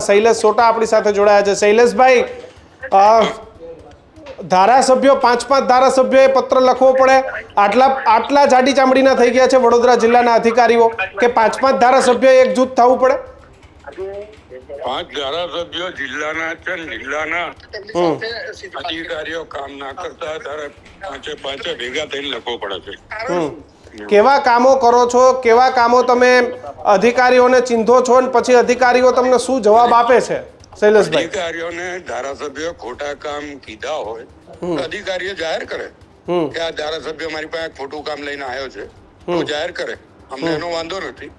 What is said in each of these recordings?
શૈલેષ સોટા આપણી સાથે જોડાયા છે। શૈલેષભાઈ, ધારાસભ્યો 5 ધારાસભ્યોએ પત્ર લખવો પડે, આટલા જાડી ચામડીના થઈ ગયા છે વડોદરા જિલ્લાના અધિકારીઓ કે 5 ધારાસભ્યોએ એકજૂથ થવું પડે? 5 ધારાસભ્યો જિલ્લાના છે, જિલ્લાના અધિકારીઓ કામ ના કરતા ત્યારે 5 ભેગા થઈને લખવો પડે છે। કેવા કામો કરો છો, કેવા કામો તમે અધિકારીઓને ચીંધો છો અને પછી અધિકારીઓ તમને શું જવાબ આપે છે શૈલેષભાઈ? અધિકારીઓને ધારાસભ્યો ખોટા કામ કીધા હોય તો અધિકારીઓ જાહેર કરે કે આ ધારાસભ્ય મારી પાસે ખોટું કામ લઈને આવ્યો છે, તો જાહેર કરે, અમને એનો વાંધો નથી।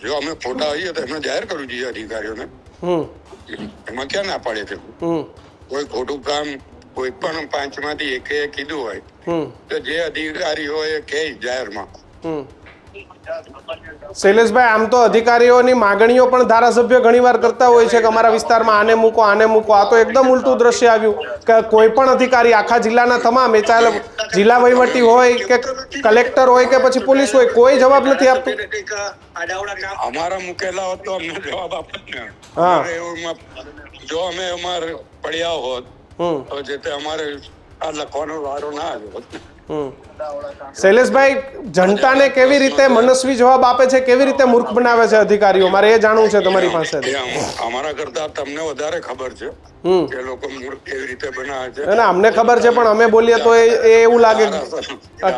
જો અમે ખોટા હોઈએ તો એમને જાહેર કરવું જોઈએ અધિકારીઓને, એમાં ક્યાં ના પાડે છે? કોઈ ખોટું કામ કોઈ પણ 5 માંથી એકે કીધું હોય તો જે અધિકારી હોય એ કહે જાહેરમાં। શૈલેષભાઈ, આમ તો અધિકારીઓની માગણીઓ પણ ધારાસભ્યો ઘણીવાર કરતા હોય છે કે અમારા વિસ્તારમાં આને મૂકો, આને મૂકો। આ તો એકદમ ઉલટું દ્રશ્ય આવ્યું કે કોઈ પણ અધિકારી આખા જિલ્લાના તમામ, એ ચાલે જિલ્લા વહીવટી હોય કે કલેક્ટર હોય કે પછી પોલીસ હોય, કોઈ જવાબ નથી આપતું। અમારા મૂકેલા હોત તો અમને જવાબ આપત ને। જો અમે અમારે પડ્યા હોત તો જે તે અમારે આ લખવાનો વારો ના આવ્યો। શૈલેષભાઈ, જનતાને કેવી રીતે મનસ્વી જવાબ આપે છે, કેવી રીતે મૂર્ખ બનાવે છે અધિકારીઓ, મારે એ જાણવું છે તમારી પાસે। અમારા કરતા તમને વધારે ખબર છે કે લોકો મૂર્ખ કેવી રીતે બનાવે છે। અને અમને ખબર છે પણ અમે બોલીએ તો એ એવું લાગે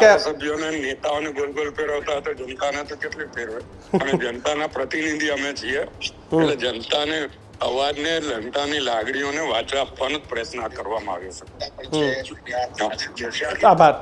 કે સભ્યોને નેતાઓને ગોલ ગોલ ફેરવતા તો જનતાને તો કેટલી ફેરવે, અને જનતાના પ્રતિનિધિ અમે છીએ એટલે જનતાને અવાજને, જનતાની લાગણીઓને વાચા આપવાનો પ્રયત્ન કરવામાં આવ્યો છે। આભાર।